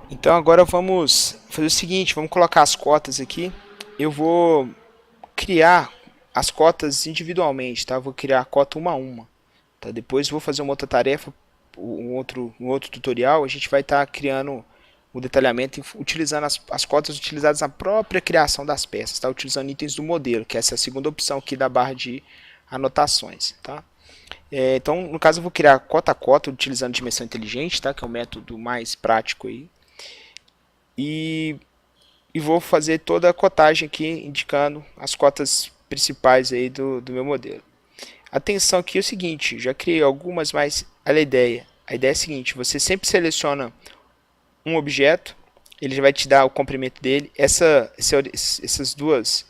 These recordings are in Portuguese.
Então agora vamos fazer o seguinte, vamos colocar as cotas aqui. Eu vou criar as cotas individualmente, tá? Vou criar a cota uma a uma, tá? Depois vou fazer uma outra tarefa, um outro tutorial, a gente vai estar criando o detalhamento utilizando as cotas utilizadas na própria criação das peças, tá? Utilizando itens do modelo, que essa é a segunda opção aqui da barra de anotações, tá? Então, no caso, eu vou criar cota a cota utilizando dimensão inteligente, tá? Que é o método mais prático aí. E vou fazer toda a cotagem aqui, indicando as cotas principais aí do meu modelo. Atenção aqui é o seguinte, já criei algumas, mas olha a ideia. A ideia é a seguinte, você sempre seleciona um objeto, ele já vai te dar o comprimento dele. Esses dois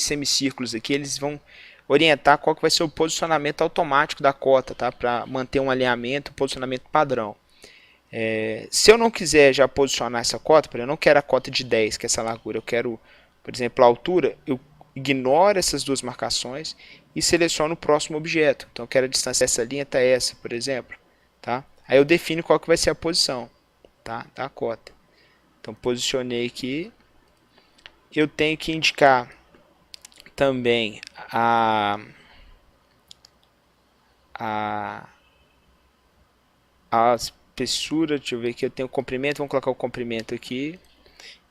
semicírculos aqui, eles vão orientar qual que vai ser o posicionamento automático da cota, tá? Para manter um alinhamento, um posicionamento padrão. Se eu não quiser já posicionar essa cota, por exemplo, eu não quero a cota de 10, que é essa largura, eu quero, por exemplo, a altura, eu ignoro essas duas marcações e seleciono o próximo objeto. Então eu quero a distância dessa linha até essa, por exemplo. Tá? Aí eu defino qual que vai ser a posição, tá? Da cota. Então posicionei aqui. Eu tenho que indicar também a, a espessura, deixa eu ver aqui, eu tenho o comprimento, vamos colocar o comprimento aqui.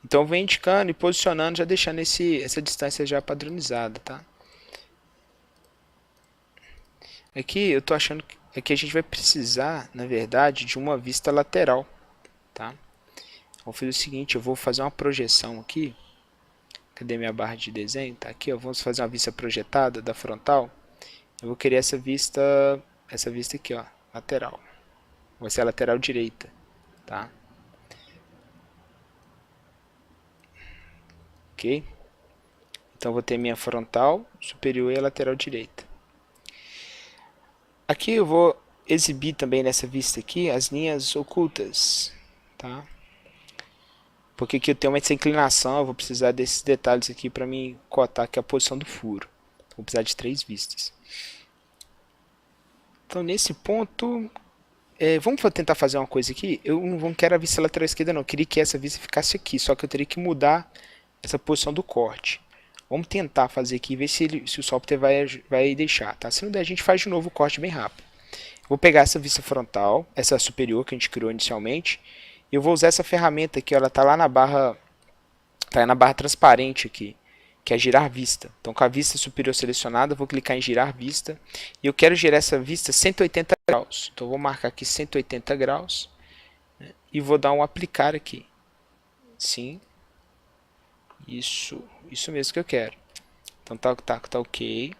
Então vem indicando e posicionando, já deixando essa distância já padronizada, tá? Aqui eu tô achando que aqui a gente vai precisar, na verdade, de uma vista lateral, tá? Vou fazer o seguinte, eu vou fazer uma projeção aqui. Cadê minha barra de desenho? Tá aqui, ó. Vamos fazer uma vista projetada da frontal. Eu vou querer essa vista aqui, ó, lateral. Vai ser a lateral direita, tá? Ok? Então vou ter minha frontal superior e a lateral direita. Aqui eu vou exibir também nessa vista aqui as linhas ocultas, tá? Porque aqui eu tenho essa inclinação, eu vou precisar desses detalhes aqui para me cotar aqui a posição do furo. Vou precisar de 3 vistas. Então nesse ponto, vamos tentar fazer uma coisa aqui. Eu não quero a vista lateral esquerda não, eu queria que essa vista ficasse aqui, só que eu teria que mudar essa posição do corte. Vamos tentar fazer aqui e ver se o software vai deixar, tá? Se não der, a gente faz de novo o corte bem rápido. Vou pegar essa vista frontal, essa superior que a gente criou inicialmente, e eu vou usar essa ferramenta aqui, ela está lá na barra transparente aqui, que é girar vista. Então com a vista superior selecionada, eu vou clicar em girar vista, e eu quero girar essa vista 180 graus. Então eu vou marcar aqui 180 graus, né, e vou dar um aplicar aqui. Sim, isso mesmo que eu quero. Então tá ok.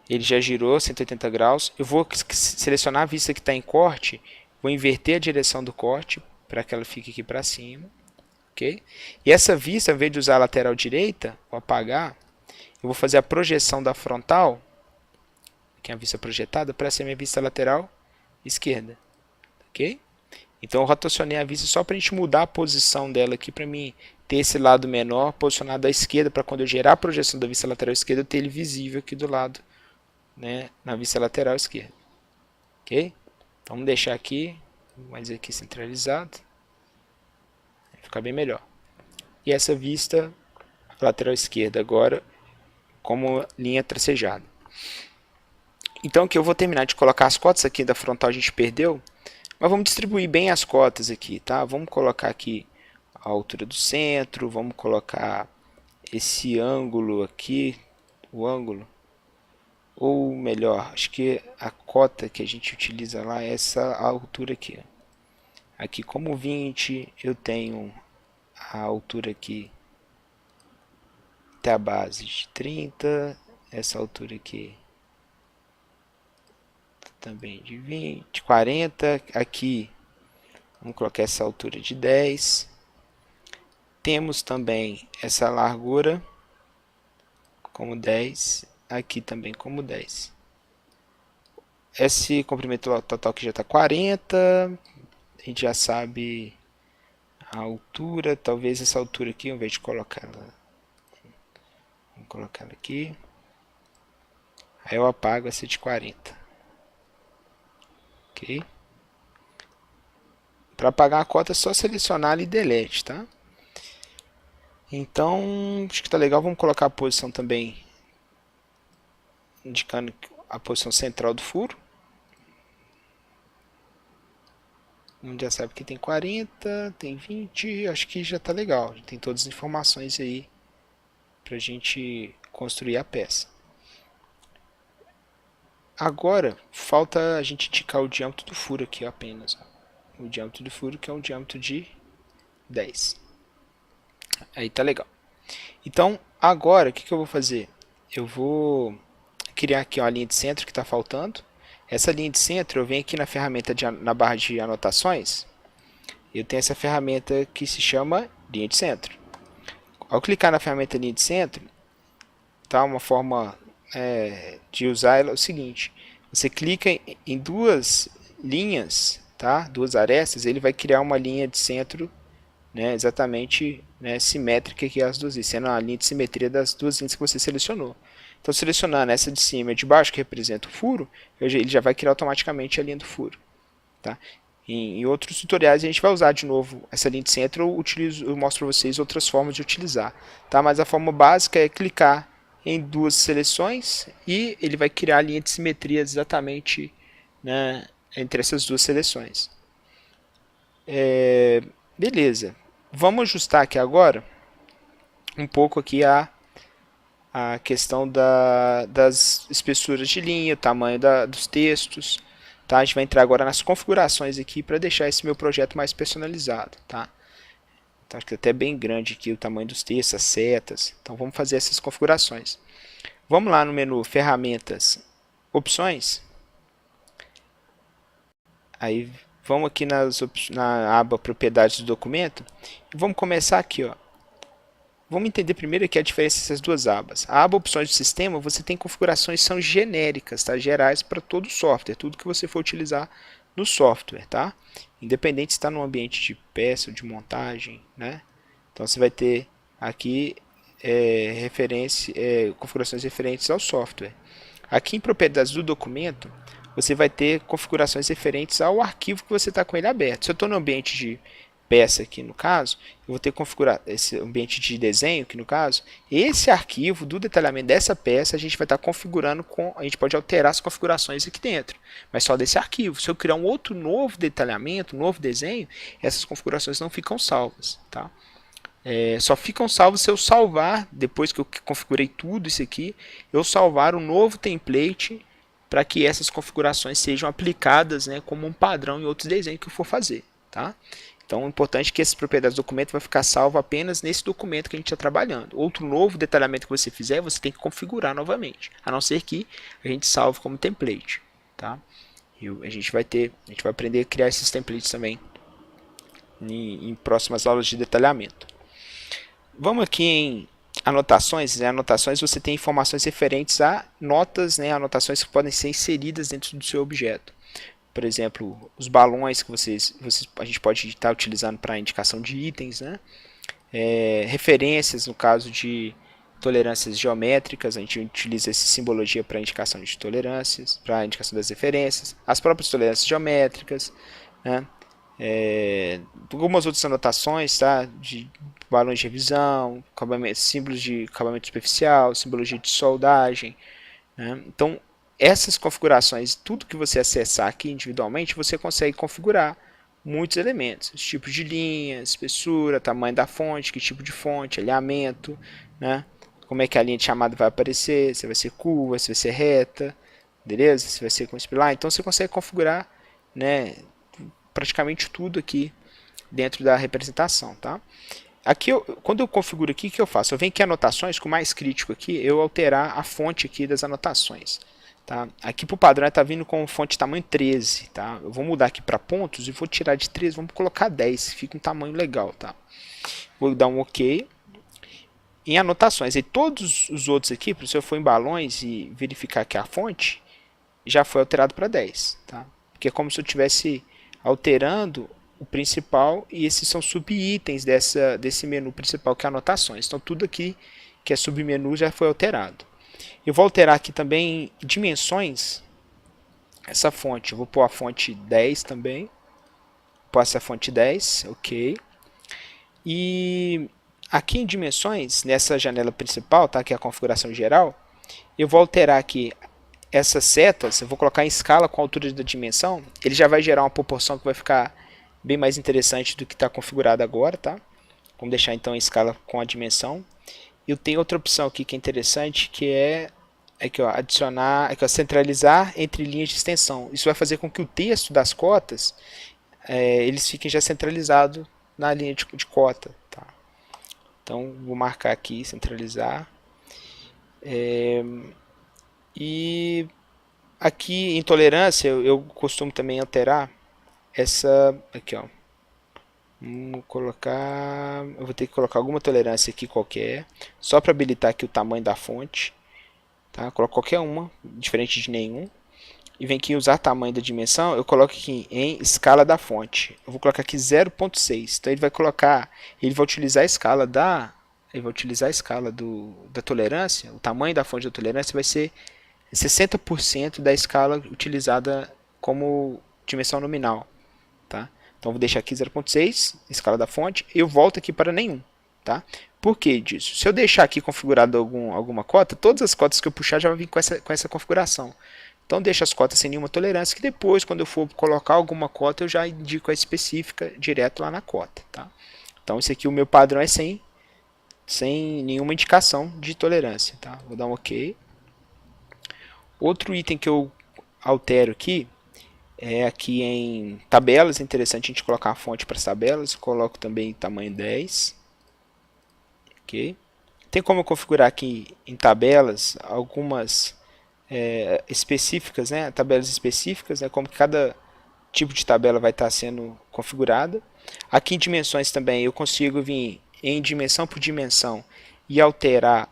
Ele já girou 180 graus. Eu vou selecionar a vista que está em corte, vou inverter a direção do corte para que ela fique aqui para cima. Okay? E essa vista, ao invés de usar a lateral direita, vou apagar, eu vou fazer a projeção da frontal, que é a vista projetada, para ser minha vista lateral esquerda. Okay? Então eu rotacionei a vista só para a gente mudar a posição dela aqui, para mim ter esse lado menor posicionado à esquerda, para quando eu gerar a projeção da vista lateral esquerda, eu ter ele visível aqui do lado, né, na vista lateral esquerda. Ok? Então vamos deixar aqui, mais aqui centralizado, vai ficar bem melhor. E essa vista lateral esquerda agora como linha tracejada. Então aqui eu vou terminar de colocar as cotas aqui da frontal, a gente perdeu, mas vamos distribuir bem as cotas aqui, tá? Vamos colocar aqui a altura do centro, vamos colocar esse ângulo aqui, o ângulo, ou melhor, acho que a cota que a gente utiliza lá é essa altura aqui. Aqui como 20, eu tenho a altura aqui até a base de 30, essa altura aqui também de 20, 40, aqui vamos colocar essa altura de 10. Temos também essa largura como 10, aqui também como 10. Esse comprimento total que já está 40, a gente já sabe a altura, talvez essa altura aqui, ao invés de colocar ela, vamos colocar ela aqui, aí eu apago essa de 40, ok? Para apagar a cota é só selecionar ali e delete, tá? Então, acho que tá legal. Vamos colocar a posição também, indicando a posição central do furo. A gente já sabe que tem 40, tem 20, acho que já tá legal. Já tem todas as informações aí pra gente construir a peça. Agora, falta a gente indicar o diâmetro do furo aqui apenas. O diâmetro do furo, que é um diâmetro de 10. Aí tá legal. Então, agora, o que eu vou fazer? Eu vou criar aqui uma linha de centro que está faltando. Essa linha de centro, eu venho aqui na ferramenta, na barra de anotações. Eu tenho essa ferramenta que se chama linha de centro. Ao clicar na ferramenta linha de centro, tá? Uma forma de usar ela é o seguinte: você clica em duas linhas, tá? Duas arestas, ele vai criar uma linha de centro, né? Exatamente, né? Simétrica que as duas linhas, sendo a linha de simetria das duas linhas que você selecionou. Então, selecionando essa de cima e de baixo, que representa o furo, ele já vai criar automaticamente a linha do furo. Tá? Em outros tutoriais a gente vai usar de novo essa linha de centro, eu mostro para vocês outras formas de utilizar. Tá? Mas a forma básica é clicar em duas seleções e ele vai criar a linha de simetria exatamente, né, entre essas duas seleções. Beleza. Vamos ajustar aqui agora um pouco aqui a questão das espessuras de linha, o tamanho dos textos. Tá? A gente vai entrar agora nas configurações aqui para deixar esse meu projeto mais personalizado. Tá? Então, acho que é até bem grande aqui o tamanho dos textos, as setas. Então vamos fazer essas configurações. Vamos lá no menu Ferramentas, Opções. Aí vamos aqui na aba Propriedades do documento. E vamos começar aqui, ó. Vamos entender primeiro aqui a diferença dessas duas abas. A aba Opções do Sistema, você tem configurações que são genéricas, tá? Gerais para todo o software, tudo que você for utilizar no software, tá? Independente se está no ambiente de peça ou de montagem, né? Então você vai ter aqui configurações referentes ao software. Aqui em Propriedades do Documento, você vai ter configurações referentes ao arquivo que você está com ele aberto. Se eu estou no ambiente de peça aqui no caso, eu vou ter que configurar esse ambiente de desenho aqui no caso, esse arquivo do detalhamento dessa peça a gente vai estar configurando a gente pode alterar as configurações aqui dentro, mas só desse arquivo. Se eu criar um outro novo detalhamento, um novo desenho, essas configurações não ficam salvas, tá? Só ficam salvos se eu salvar, depois que eu configurei tudo isso aqui, eu salvar um novo template para que essas configurações sejam aplicadas, né, como um padrão em outros desenhos que eu for fazer, tá? Então, é importante que essas propriedades do documento vai ficar salvo apenas nesse documento que a gente está trabalhando. Outro novo detalhamento que você fizer, você tem que configurar novamente, a não ser que a gente salve como template, tá? E a gente vai aprender a criar esses templates também em próximas aulas de detalhamento. Vamos aqui em anotações. Né? Anotações, você tem informações referentes a notas, né? Anotações que podem ser inseridas dentro do seu objeto. Por exemplo, os balões que a gente pode estar utilizando para indicação de itens, né? Referências, no caso de tolerâncias geométricas, a gente utiliza essa simbologia para indicação de tolerâncias, para indicação das referências, as próprias tolerâncias geométricas, né? Algumas outras anotações, tá? De balões de revisão, símbolos de acabamento superficial, simbologia de soldagem, né? Então, essas configurações, tudo que você acessar aqui individualmente, você consegue configurar muitos elementos, os tipos de linha, espessura, tamanho da fonte, que tipo de fonte, alinhamento, né? Como é que a linha de chamada vai aparecer, se vai ser curva, se vai ser reta, beleza? Se vai ser com spline. Então você consegue configurar, né, praticamente tudo aqui dentro da representação, tá? Aqui, quando eu configuro aqui, o que eu faço? Eu venho aqui em anotações, com o mais crítico aqui, eu alterar a fonte aqui das anotações. Tá? Aqui para o padrão está vindo com fonte tamanho 13. Tá? Eu vou mudar aqui para pontos e vou tirar de 13, vamos colocar 10, fica um tamanho legal. Tá? Vou dar um OK. Em anotações, e todos os outros aqui, se eu for em balões e verificar que a fonte já foi alterado para 10. Tá? Porque é como se eu estivesse alterando o principal e esses são subitens desse menu principal que é anotações. Então tudo aqui que é submenu já foi alterado. Eu vou alterar aqui também dimensões. Essa fonte, eu vou pôr a fonte 10 também. posso a fonte 10, ok. E aqui em dimensões, nessa janela principal, tá, que é a configuração geral, eu vou alterar aqui essas setas, eu vou colocar em escala com a altura da dimensão, ele já vai gerar uma proporção que vai ficar bem mais interessante do que está configurado agora, tá? Vamos deixar então em escala com a dimensão. Eu tenho outra opção aqui que é interessante, que é aqui, ó, adicionar, aqui, ó, centralizar entre linhas de extensão. Isso vai fazer com que o texto das cotas eles fiquem já centralizados na linha de cota. Tá? Então, vou marcar aqui, centralizar. E aqui em tolerância, eu costumo também alterar essa aqui, ó. Vamos colocar, eu vou ter que colocar alguma tolerância aqui qualquer, só para habilitar aqui o tamanho da fonte, tá? Coloco qualquer uma, diferente de nenhum. E vem aqui em usar tamanho da dimensão, eu coloco aqui em escala da fonte. Eu vou colocar aqui 0.6. Então ele vai colocar, ele vai utilizar a escala da tolerância, o tamanho da fonte da tolerância vai ser 60% da escala utilizada como dimensão nominal, tá? Então vou deixar aqui 0.6, escala da fonte, e eu volto aqui para nenhum, tá? Por que disso? Se eu deixar aqui configurado alguma cota, todas as cotas que eu puxar já vão vir com essa configuração. Então deixa as cotas sem nenhuma tolerância, que depois, quando eu for colocar alguma cota, eu já indico a específica direto lá na cota, tá? Então esse aqui, o meu padrão é sem nenhuma indicação de tolerância, tá? Vou dar um OK. Outro item que eu altero aqui é aqui em tabelas. É interessante a gente colocar a fonte para as tabelas. Coloco também tamanho 10. Ok. Tem como eu configurar aqui em tabelas algumas específicas, né? Tabelas específicas, né? Como que cada tipo de tabela vai estar sendo configurada. Aqui em dimensões também eu consigo vir em dimensão por dimensão e alterar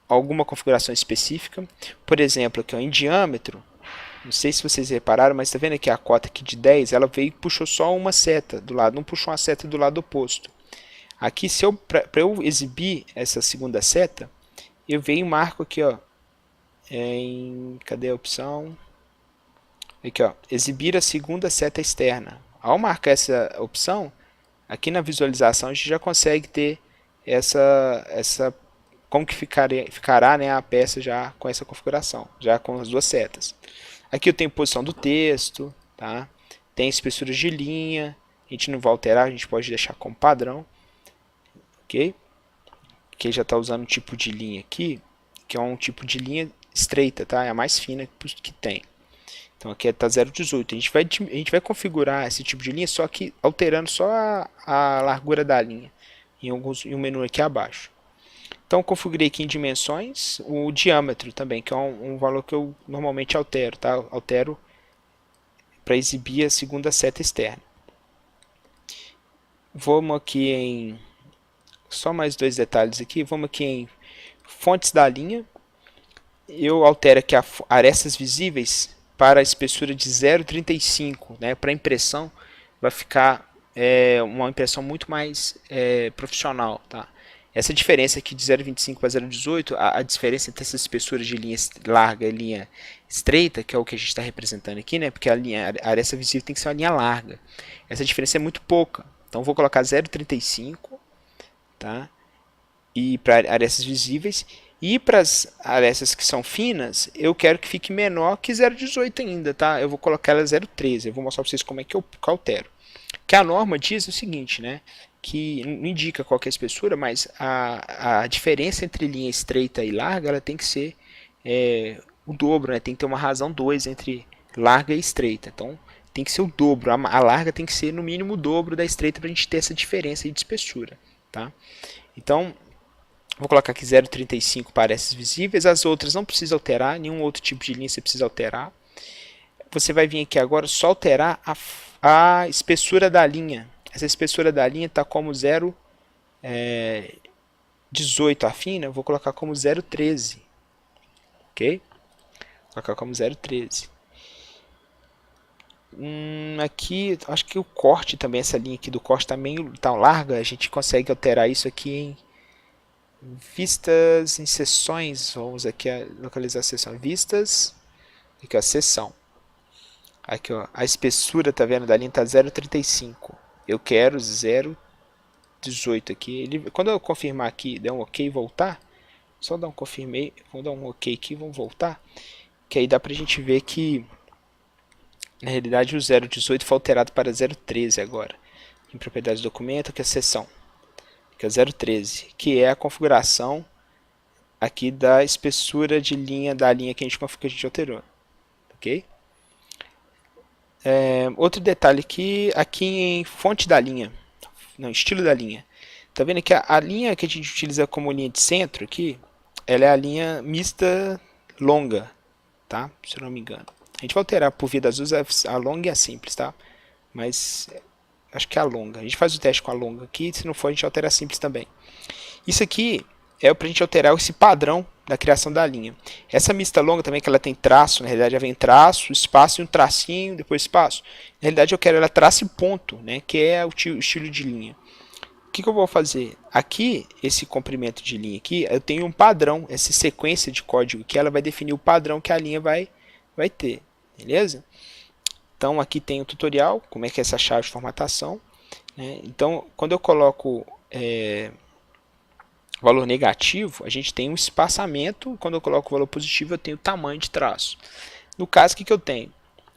alguma configuração específica. Por exemplo, aqui, ó, em diâmetro, não sei se vocês repararam, mas está vendo aqui a cota aqui de 10, ela veio e puxou só uma seta do lado, não puxou uma seta do lado oposto. Aqui, para eu exibir essa segunda seta, eu venho e marco aqui, ó, cadê a opção? Aqui, ó, exibir a segunda seta externa. Ao marcar essa opção, aqui na visualização a gente já consegue ter como que ficará, né, a peça já com essa configuração, já com as duas setas. Aqui eu tenho posição do texto, tá? Tem espessuras de linha, a gente não vai alterar, a gente pode deixar como padrão, ok? Aqui já está usando um tipo de linha aqui, que é um tipo de linha estreita, tá? É a mais fina que tem. Então aqui está 0,18. A gente vai configurar esse tipo de linha só que alterando só a largura da linha em um menu aqui abaixo. Então configurei aqui em dimensões o diâmetro também, que é um valor que eu normalmente altero, tá? Altero para exibir a segunda seta externa. Vamos aqui em só mais dois detalhes aqui. Vamos aqui em fontes da linha. Eu altero aqui arestas visíveis para a espessura de 0,35, né? Para impressão vai ficar uma impressão muito mais profissional, tá? Essa diferença aqui de 0,25 para 0,18, a diferença entre essas espessuras de linha larga e linha estreita, que é o que a gente está representando aqui, né? Porque a aresta visível tem que ser uma linha larga. Essa diferença é muito pouca. Então vou colocar 0,35, tá? E para arestas visíveis. E para as arestas que são finas, eu quero que fique menor que 0,18 ainda, tá? Eu vou colocar ela 0,13. Eu vou mostrar para vocês como é que eu altero. Que a norma diz o seguinte, né? Que não indica qual que é a espessura, mas a diferença entre linha estreita e larga, ela tem que ser o dobro, né? Tem que ter uma razão 2 entre larga e estreita. Então, tem que ser o dobro. A larga tem que ser no mínimo o dobro da estreita para a gente ter essa diferença de espessura, tá? Então, vou colocar aqui 0,35 para essas visíveis. As outras não precisa alterar, nenhum outro tipo de linha você precisa alterar. Você vai vir aqui agora só alterar a espessura da linha. Essa espessura da linha está como 0,18 a fina, eu vou colocar como 0,13. Ok? Vou colocar como 0,13. Aqui, acho que o corte também, essa linha aqui do corte está meio larga, a gente consegue alterar isso aqui em vistas, em seções. Vamos aqui localizar a seção vistas, aqui ó, seção. Aqui ó, a espessura, tá vendo, da linha tá 0,35. eu quero 0,18 aqui. Quando eu confirmar aqui, der um OK e voltar, só dar um confirmei, vamos dar um OK aqui, vamos voltar, que aí dá pra gente ver que na realidade o 0,18 foi alterado para 0,13 agora. Em propriedades do documento, que é a seção, que é 0,13, que é a configuração aqui da espessura de linha da linha que a gente alterou, ok? Outro detalhe aqui em fonte da linha, não, estilo da linha. Tá vendo que a linha que a gente utiliza como linha de centro aqui, ela é a linha mista longa, tá? Se eu não me engano. A gente vai alterar por via das duas, a longa e a simples, tá? Mas acho que é a longa. A gente faz o teste com a longa aqui, se não for a gente altera a simples também. Isso aqui é para a gente alterar esse padrão da criação da linha. Essa mista longa também, que ela tem traço, na realidade ela vem traço, espaço e um tracinho, depois espaço. Na realidade eu quero ela traço e ponto, né, que é o estilo de linha. O que eu vou fazer? Aqui, esse comprimento de linha aqui, eu tenho um padrão, essa sequência de código que ela vai definir o padrão que a linha vai ter, beleza? Então aqui tem o tutorial, como é que é essa chave de formatação, né? Então quando eu coloco valor negativo, a gente tem um espaçamento, quando eu coloco o valor positivo eu tenho o tamanho de traço. No caso, o que eu tenho?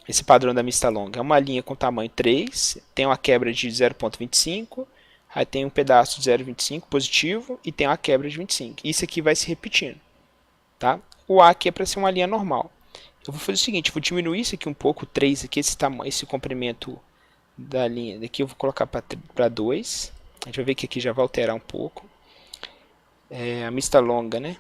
Esse padrão da mista longa é uma linha com tamanho 3, tem uma quebra de 0,25, aí tem um pedaço de 0,25 positivo e tem uma quebra de 25. Isso aqui vai se repetindo, tá? O A aqui é para ser uma linha normal. Eu vou fazer o seguinte, vou diminuir isso aqui um pouco, 3 aqui, esse comprimento da linha, daqui eu vou colocar para 2. A gente vai ver que aqui já vai alterar um pouco. A mista longa, né?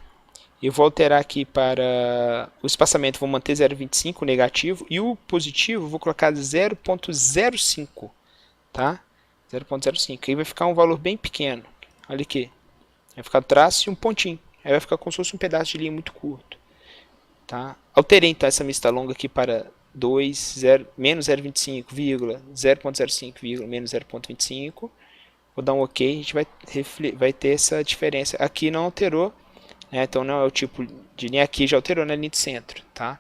Eu vou alterar aqui para o espaçamento, vou manter 0,25 negativo e o positivo vou colocar 0,05, tá? 0,05, aí vai ficar um valor bem pequeno. Olha aqui, vai ficar traço e um pontinho, aí vai ficar como se fosse um pedaço de linha muito curto, tá? Alterei então essa mista longa aqui para 2, menos 0,25, 0,05, menos 0,25. Vou dar um OK, a gente vai ter essa diferença. Aqui não alterou, né? Então não é o tipo de linha, aqui já alterou na linha de centro, tá?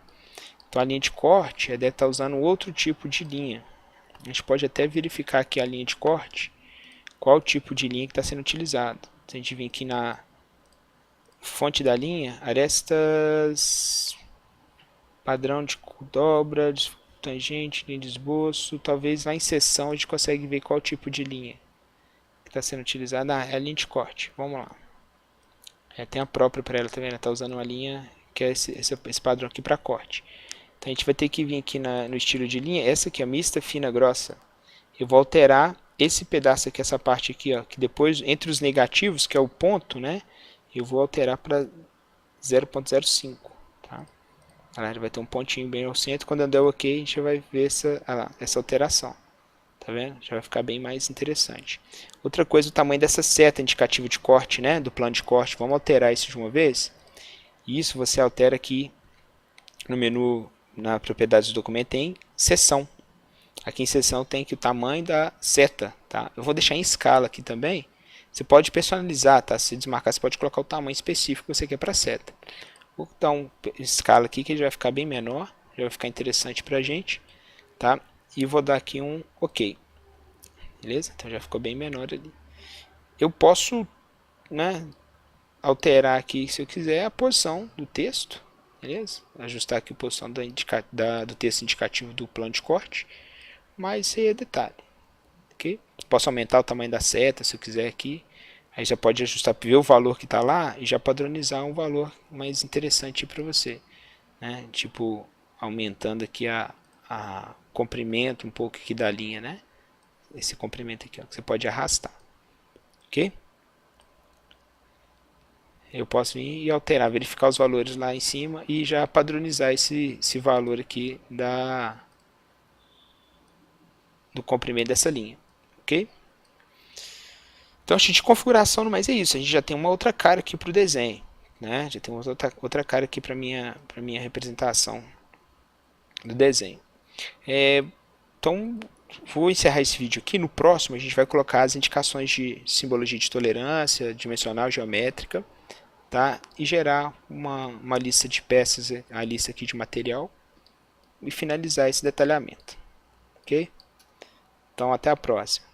Então a linha de corte deve estar usando outro tipo de linha. A gente pode até verificar aqui a linha de corte, qual o tipo de linha que está sendo utilizado. Se a gente vir aqui na fonte da linha, arestas, padrão de dobra, tangente, linha de esboço, talvez lá em seção a gente consegue ver qual tipo de linha que está sendo utilizada. É a linha de corte, vamos lá. Tem a própria para ela também, ela está usando uma linha que é esse padrão aqui para corte. Então a gente vai ter que vir aqui no estilo de linha, essa aqui é a mista, fina, grossa. Eu vou alterar esse pedaço aqui, essa parte aqui, ó, que depois, entre os negativos, que é o ponto, né, eu vou alterar para 0,05, tá? Ela vai ter um pontinho bem ao centro, quando eu der o OK, a gente vai ver essa alteração. Tá vendo? Já vai ficar bem mais interessante. Outra coisa, o tamanho dessa seta indicativa de corte, né, do plano de corte. Vamos alterar isso de uma vez. Isso você altera aqui no menu, na propriedades do documento, em seção. Aqui em seção tem aqui o tamanho da seta, tá? Eu vou deixar em escala aqui também. Você pode personalizar, tá? Se desmarcar, você pode colocar o tamanho específico que você quer para a seta. Vou dar uma escala aqui que já vai ficar bem menor, já vai ficar interessante para a gente, tá? E vou dar aqui um OK. Beleza? Então já ficou bem menor ali. Eu posso, né, alterar aqui, se eu quiser, a posição do texto. Beleza? Ajustar aqui a posição do texto indicativo do plano de corte. Mas isso aí é detalhe. Okay? Posso aumentar o tamanho da seta se eu quiser aqui. Aí já pode ajustar, ver o valor que está lá e já padronizar um valor mais interessante para você, né? Tipo, aumentando aqui a comprimento um pouco aqui da linha, né? Esse comprimento aqui, ó, que você pode arrastar, ok? Eu posso vir e alterar, verificar os valores lá em cima e já padronizar esse valor aqui do comprimento dessa linha, ok? Então, de configuração, mas é isso. A gente já tem uma outra cara aqui para o desenho, né? Já tem uma outra cara aqui para minha representação do desenho. Então, vou encerrar esse vídeo aqui. No próximo, a gente vai colocar as indicações de simbologia de tolerância, dimensional, geométrica, tá? E gerar uma lista de peças, a lista aqui de material, e finalizar esse detalhamento, ok? Então, até a próxima.